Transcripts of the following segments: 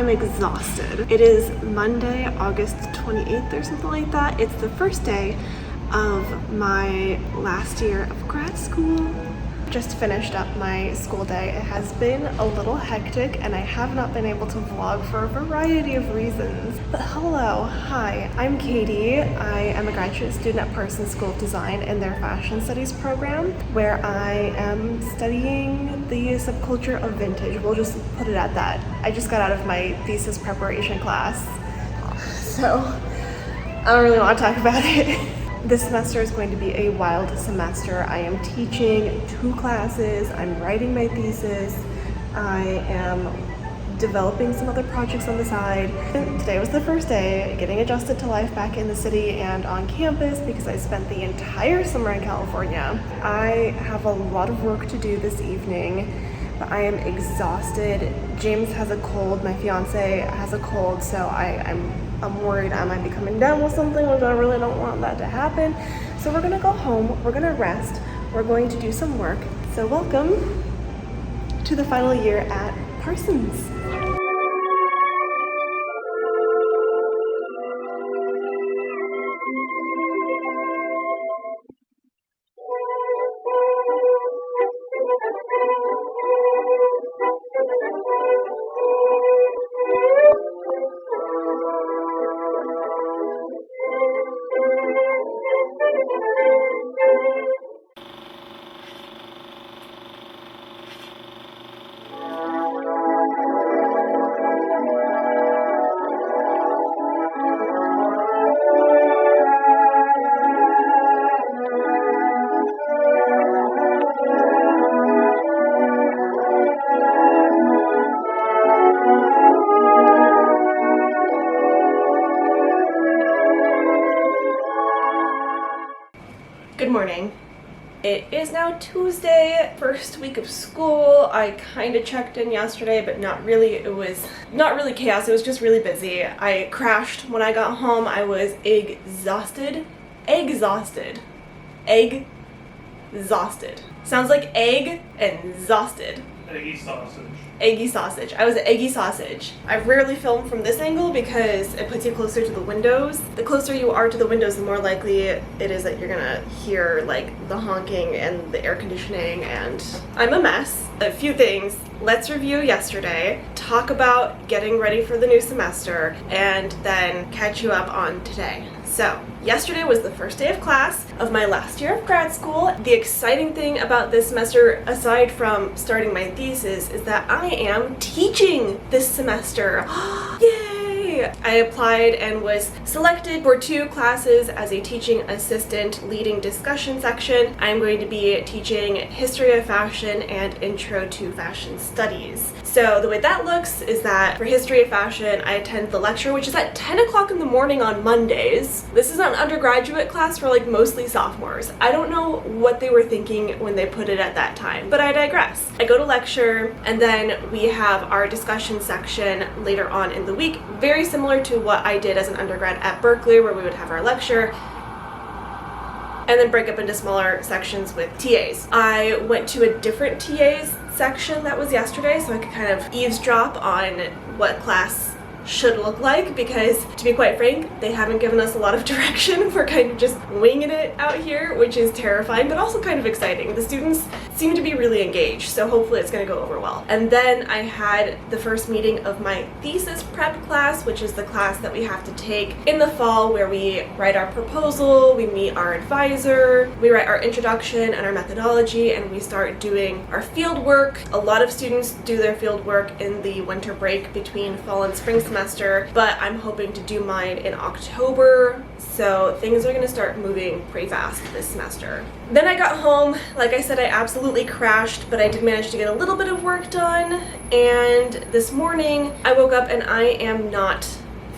I'm exhausted. It is Monday, August 28th or something like that. It's the first day of my last year of grad school. Just finished up my school day. It has been a little hectic and I have not been able to vlog for a variety of reasons. But hello, hi, I'm Katie. I am a graduate student at Parsons School of Design in their fashion studies program, where I am studying the subculture of vintage. We'll just put it at that. I just got out of my thesis preparation class, so I don't really want to talk about it. This semester is going to be a wild semester. I am teaching 2 classes, I'm writing my thesis, I am developing some other projects on the side. Today was the first day getting adjusted to life back in the city and on campus because I spent the entire summer in California. I have a lot of work to do this evening, but I am exhausted. James has a cold, my fiance has a cold, so I'm worried I might be coming down with something, which I really don't want that to happen. So we're gonna go home, we're gonna rest, we're going to do some work. So welcome to the final year at Parsons. Good morning. It is now Tuesday, first week of school. I kind of checked in yesterday, but not really. It was not really chaos, it was just really busy. I crashed when I got home. I was exhausted. Sounds like egg and exhausted. Eggy sausage. Eggy sausage. I was an eggy sausage. I rarely film from this angle because it puts you closer to the windows. The closer you are to the windows, the more likely it is that you're gonna hear like the honking and the air conditioning, and I'm a mess. A few things. Let's review yesterday, talk about getting ready for the new semester, and then catch you up on today. So, yesterday was the first day of class of my last year of grad school. The exciting thing about this semester, aside from starting my thesis, is that I am teaching this semester. Yay! I applied and was selected for 2 classes as a teaching assistant leading discussion section. I'm going to be teaching history of fashion and intro to fashion studies. So the way that looks is that for history of fashion, I attend the lecture, which is at 10 o'clock in the morning on Mondays. This is an undergraduate class for like mostly sophomores. I don't know what they were thinking when they put it at that time, but I digress. I go to lecture, and then we have our discussion section later on in the week, very similar to what I did as an undergrad at Berkeley, where we would have our lecture and then break up into smaller sections with TAs. I went to a different TA's section that was yesterday, so I could kind of eavesdrop on what class should look like, because to be quite frank, they haven't given us a lot of direction. We're kind of just winging it out here, which is terrifying but also kind of exciting. The students seem to be really engaged, so hopefully it's going to go over well. And then I had the first meeting of my thesis prep class, which is the class that we have to take in the fall, where we write our proposal, we meet our advisor, we write our introduction and our methodology, and we start doing our field work. A lot of students do their field work in the winter break between fall and spring semester, but I'm hoping to do mine in October, so things are going to start moving pretty fast this semester. Then I got home. Like I said, I absolutely crashed, but I did manage to get a little bit of work done, and this morning I woke up and I am not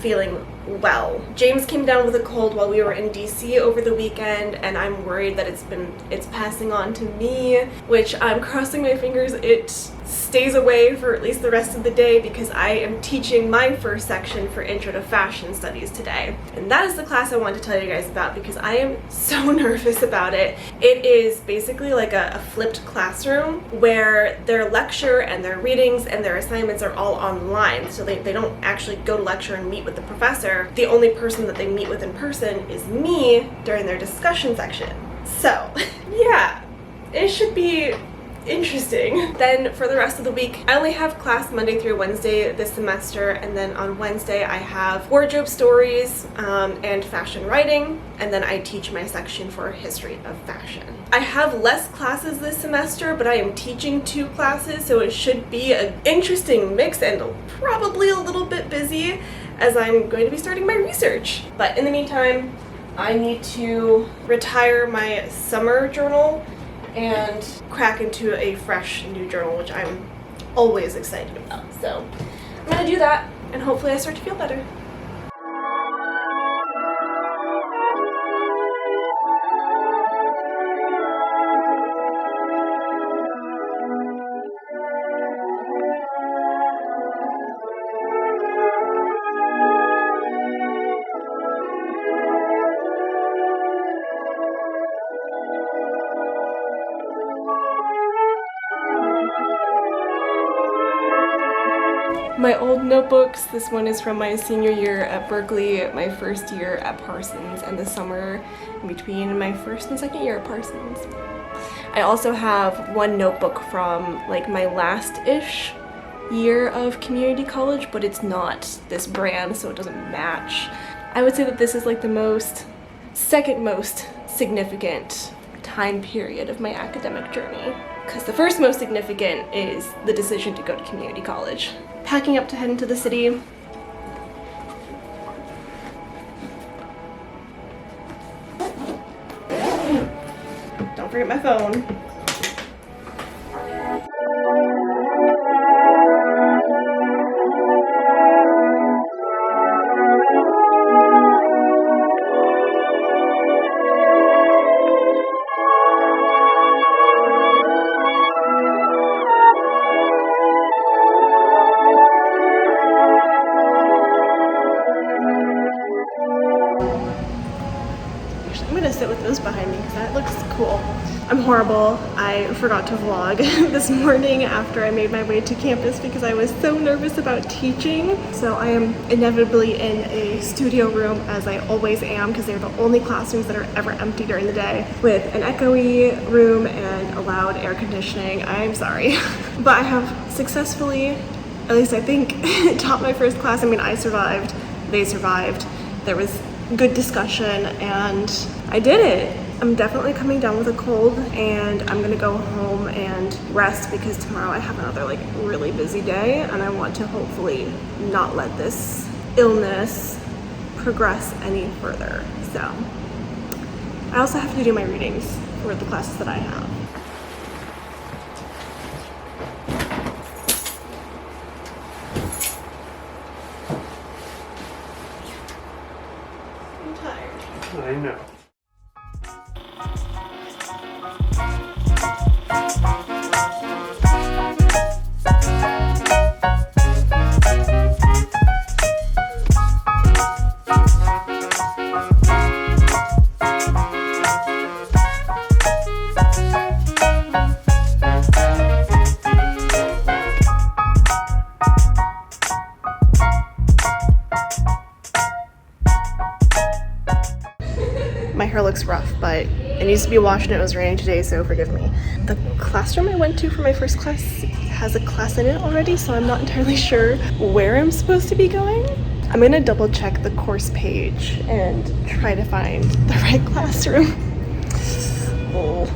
feeling well. James came down with a cold while we were in DC over the weekend, and I'm worried that it's passing on to me, which I'm crossing my fingers it stays away for at least the rest of the day because I am teaching my first section for Intro to Fashion Studies today. And that is the class I want to tell you guys about because I am so nervous about it. It is basically like a flipped classroom where their lecture and their readings and their assignments are all online. So they don't actually go to lecture and meet with the professor. The only person that they meet with in person is me during their discussion section. So yeah, it should be interesting. Then for the rest of the week, I only have class Monday through Wednesday this semester, and then on Wednesday I have wardrobe stories and fashion writing, and then I teach my section for history of fashion. I have less classes this semester, but I am teaching 2 classes, so it should be an interesting mix and probably a little bit busy as I'm going to be starting my research. But in the meantime, I need to retire my summer journal and crack into a fresh new journal, which I'm always excited about. So I'm gonna do that, and hopefully I start to feel better. My old notebooks, this one is from my senior year at Berkeley, my first year at Parsons, and the summer in between my first and second year at Parsons. I also have one notebook from like my last-ish year of community college, but it's not this brand, so it doesn't match. I would say that this is like the second most significant time period of my academic journey, because the first most significant is the decision to go to community college. Packing up to head into the city. Don't forget my phone. I'm gonna sit with those behind me because that looks cool. I'm horrible. I forgot to vlog this morning after I made my way to campus because I was so nervous about teaching. So I am inevitably in a studio room, as I always am, because they're the only classrooms that are ever empty during the day, with an echoey room and a loud air conditioning. I'm sorry. But I have successfully, at least I think, taught my first class. I mean, I survived, they survived. There was good discussion, and I did it. I'm definitely coming down with a cold, and I'm gonna go home and rest because tomorrow I have another like really busy day, and I want to hopefully not let this illness progress any further. So I also have to do my readings for the classes that I have. I'm tired. I know. My hair looks rough, but it needs to be washed and it was raining today, so forgive me. The classroom I went to for my first class has a class in it already, so I'm not entirely sure where I'm supposed to be going. I'm gonna double check the course page and try to find the right classroom. Oh.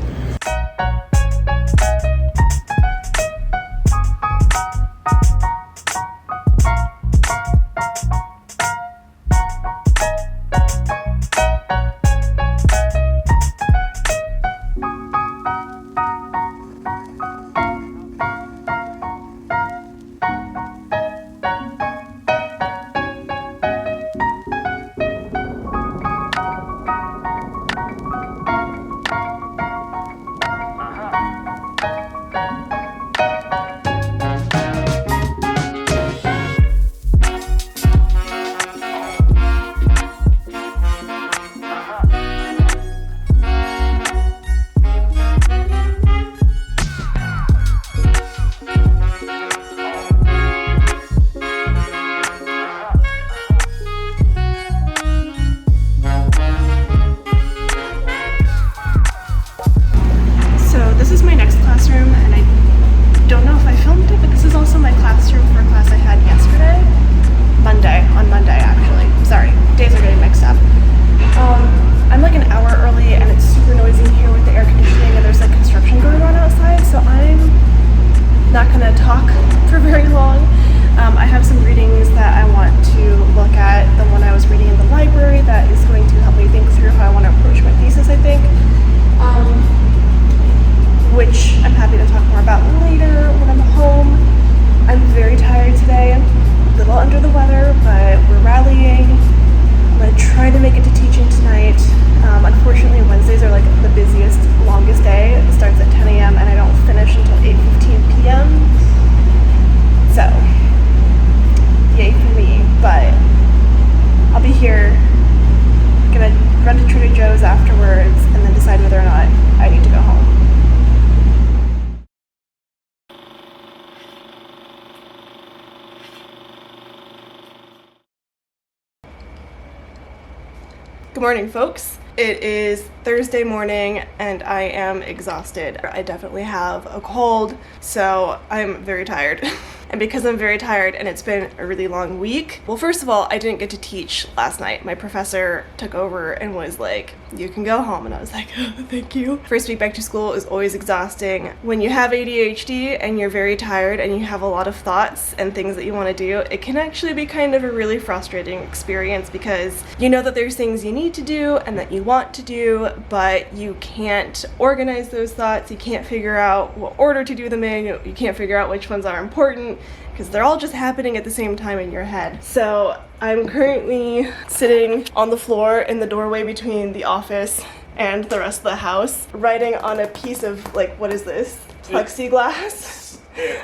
here. I'm gonna run to Trader Joe's afterwards and then decide whether or not I need to go home. Good morning, folks. It is Thursday morning and I am exhausted. I definitely have a cold, so I'm very tired. And because I'm very tired and it's been a really long week, well, first of all, I didn't get to teach last night. My professor took over and was like, you can go home. And I was like, oh, thank you. First week back to school is always exhausting. When you have ADHD and you're very tired and you have a lot of thoughts and things that you want to do, it can actually be kind of a really frustrating experience because you know that there's things you need to do and that you want to do, but you can't organize those thoughts. You can't figure out what order to do them in. You can't figure out which ones are important, because they're all just happening at the same time in your head. So I'm currently sitting on the floor in the doorway between the office and the rest of the house, writing on a piece of, like, what is this? Plexiglass?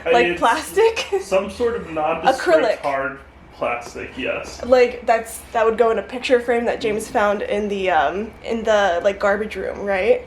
Like plastic? Some sort of nondescript acrylic. Hard plastic, yes. Like that would go in a picture frame that James found in the like garbage room, right?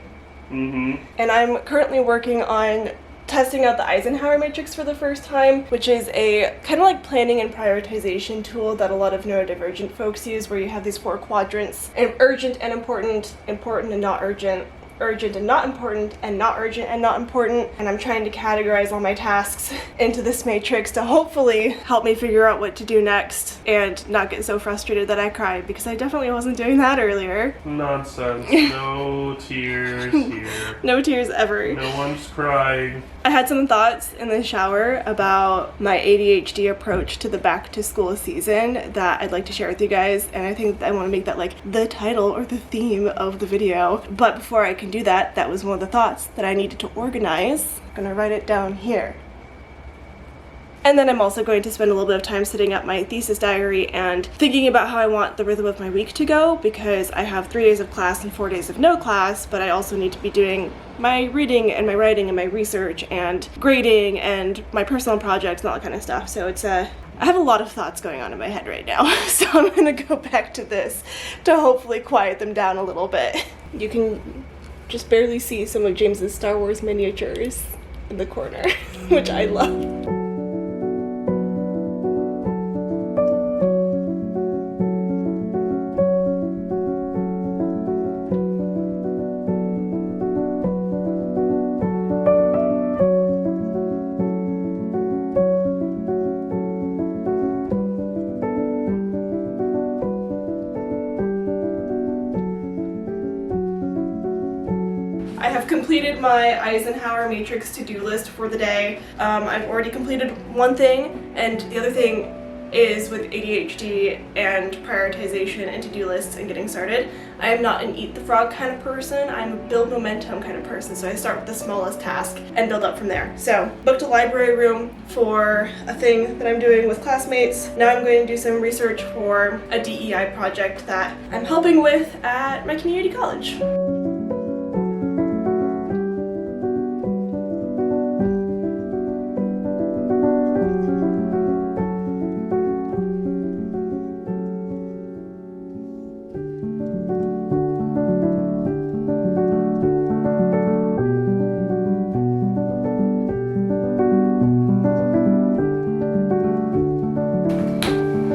Mm-hmm. And I'm currently working on testing out the Eisenhower matrix for the first time, which is a kind of like planning and prioritization tool that a lot of neurodivergent folks use, where you have these 4 quadrants: urgent and important, important and not urgent, urgent and not important, and not urgent and not important. And I'm trying to categorize all my tasks into this matrix to hopefully help me figure out what to do next and not get so frustrated that I cry, because I definitely wasn't doing that earlier. Nonsense. No tears here. No tears ever. No one's crying. I had some thoughts in the shower about my ADHD approach to the back to school season that I'd like to share with you guys, and I think I want to make that like the title or the theme of the video. But before I can do that, that was one of the thoughts that I needed to organize. I'm gonna write it down here. And then I'm also going to spend a little bit of time setting up my thesis diary and thinking about how I want the rhythm of my week to go, because I have 3 days of class and 4 days of no class, but I also need to be doing my reading and my writing and my research and grading and my personal projects and all that kind of stuff. So it's I have a lot of thoughts going on in my head right now, so I'm gonna go back to this to hopefully quiet them down a little bit. You can just barely see some of James's Star Wars miniatures in the corner, which I love. I have completed my Eisenhower matrix to-do list for the day. I've already completed one thing, and the other thing is with ADHD and prioritization and to-do lists and getting started. I am not an eat the frog kind of person. I'm a build momentum kind of person, so I start with the smallest task and build up from there. So, booked a library room for a thing that I'm doing with classmates. Now I'm going to do some research for a DEI project that I'm helping with at my community college.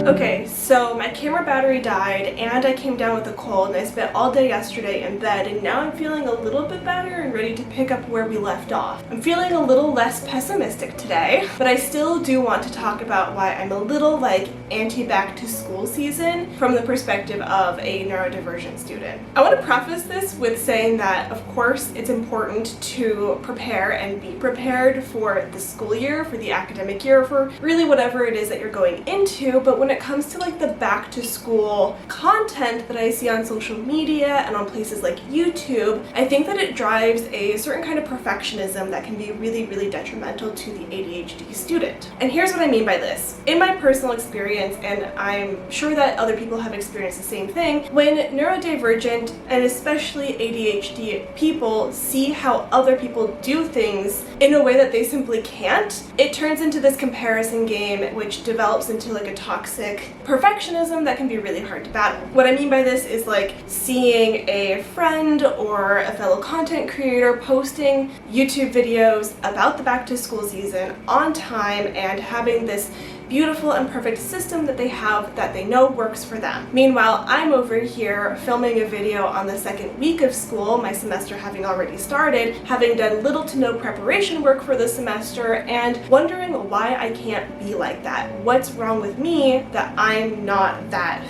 Okay, so my camera battery died and I came down with a cold, and I spent all day yesterday in bed, and now I'm feeling a little bit better and ready to pick up where we left off. I'm feeling a little less pessimistic today, but I still do want to talk about why I'm a little like anti-back to school season from the perspective of a neurodivergent student. I want to preface this with saying that of course it's important to prepare and be prepared for the school year, for the academic year, for really whatever it is that you're going into, but when it comes to like the back to school content that I see on social media and on places like YouTube, I think that it drives a certain kind of perfectionism that can be really, really detrimental to the ADHD student. And here's what I mean by this. In my personal experience, and I'm sure that other people have experienced the same thing, when neurodivergent and especially ADHD people see how other people do things in a way that they simply can't, it turns into this comparison game which develops into like a toxic perfectionism perfectionism that can be really hard to battle. What I mean by this is like seeing a friend or a fellow content creator posting YouTube videos about the back to school season on time and having this beautiful and perfect system that they have that they know works for them. Meanwhile, I'm over here filming a video on the second week of school, my semester having already started, having done little to no preparation work for the semester, and wondering why I can't be like that. What's wrong with me that I'm not that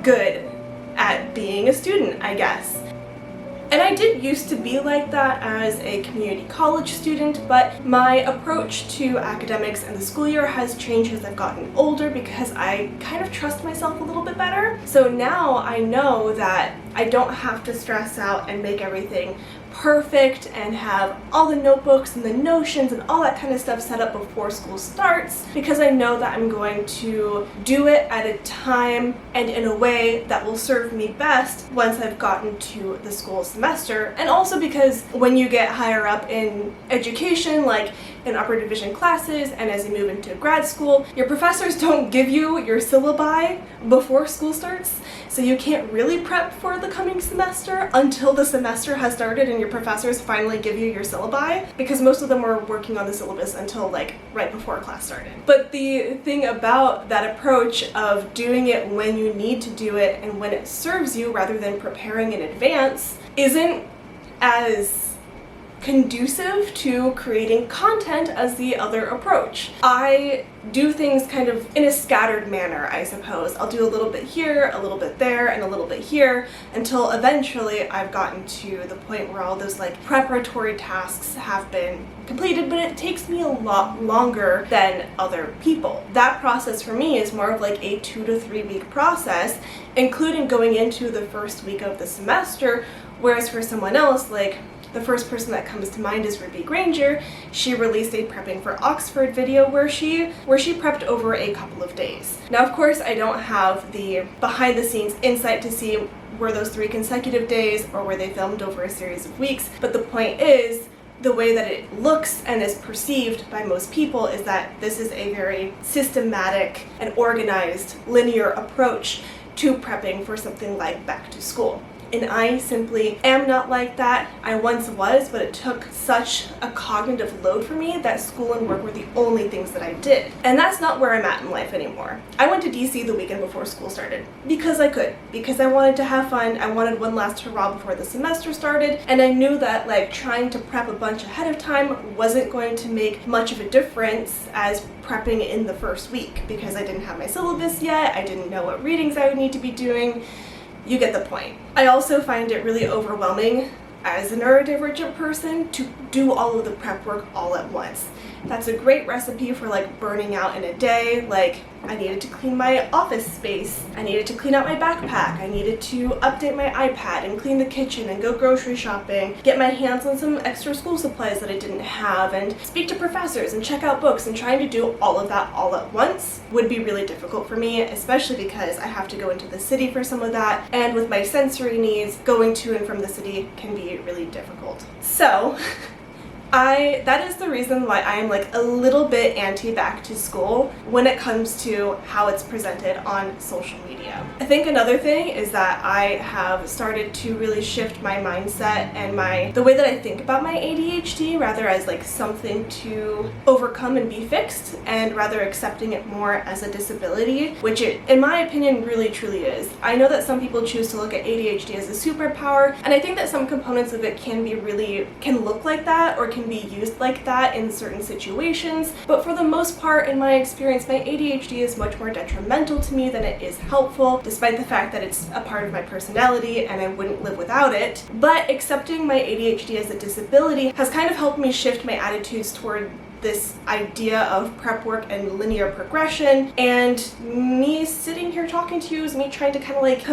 good at being a student, I guess. And I did used to be like that as a community college student, but my approach to academics and the school year has changed as I've gotten older because I kind of trust myself a little bit better. So now I know that I don't have to stress out and make everything perfect and have all the notebooks and the notions and all that kind of stuff set up before school starts, because I know that I'm going to do it at a time and in a way that will serve me best once I've gotten to the school semester. And also because when you get higher up in education, like in upper division classes and as you move into grad school, your professors don't give you your syllabi before school starts, so you can't really prep for the coming semester until the semester has started and your professors finally give you your syllabi, because most of them were working on the syllabus until like right before class started. But the thing about that approach of doing it when you need to do it and when it serves you rather than preparing in advance isn't as conducive to creating content as the other approach. I do things kind of in a scattered manner, I suppose. I'll do a little bit here, a little bit there, and a little bit here, until eventually I've gotten to the point where all those like preparatory tasks have been completed, but it takes me a lot longer than other people. That process for me is more of like a 2 to 3 week process, including going into the first week of the semester, whereas for someone else, like the first person that comes to mind is Ruby Granger. She released a Prepping for Oxford video where she prepped over a couple of days. Now, of course, I don't have the behind the scenes insight to see were those 3 consecutive days or were they filmed over a series of weeks, but the point is, the way that it looks and is perceived by most people is that this is a very systematic and organized, linear approach to prepping for something like back to school. And I simply am not like that. I once was, but it took such a cognitive load for me that school and work were the only things that I did. And that's not where I'm at in life anymore. I went to DC the weekend before school started because I could, because I wanted to have fun. I wanted one last hurrah before the semester started, and I knew that like trying to prep a bunch ahead of time wasn't going to make much of a difference as prepping in the first week because I didn't have my syllabus yet. I didn't know what readings I would need to be doing. You get the point. I also find it really overwhelming as a neurodivergent person to do all of the prep work all at once. That's a great recipe for like burning out in a day. Like I needed to clean my office space, I needed to clean out my backpack, I needed to update my iPad and clean the kitchen and go grocery shopping, get my hands on some extra school supplies that I didn't have, and speak to professors and check out books, and trying to do all of that all at once would be really difficult for me, especially because I have to go into the city for some of that, and with my sensory needs, going to and from the city can be really difficult. So that is the reason why I am like a little bit anti back to school when it comes to how it's presented on social media. I think another thing is that I have started to really shift my mindset and the way that I think about my ADHD, rather as like something to overcome and be fixed, and rather accepting it more as a disability, which it, in my opinion, really truly is. I know that some people choose to look at ADHD as a superpower, and I think that some components of it can look like that or can be used like that in certain situations, but for the most part, in my experience, my ADHD is much more detrimental to me than it is helpful, despite the fact that it's a part of my personality and I wouldn't live without it. But accepting my ADHD as a disability has kind of helped me shift my attitudes toward this idea of prep work and linear progression, and me sitting here talking to you is me trying to kind of like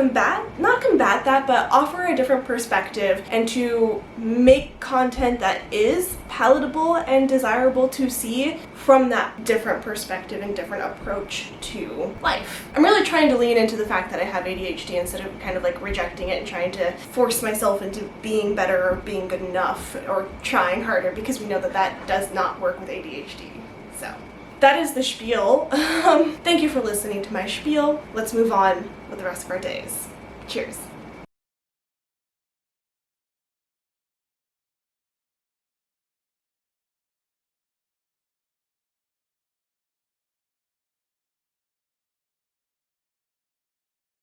not combat that, but offer a different perspective and to make content that is palatable and desirable to see from that different perspective and different approach to life. I'm really trying to lean into the fact that I have ADHD instead of kind of like rejecting it and trying to force myself into being better or being good enough or trying harder, because we know that that does not work with ADHD. So that is the spiel. Thank you for listening to my spiel. Let's move on with the rest of our days. Cheers.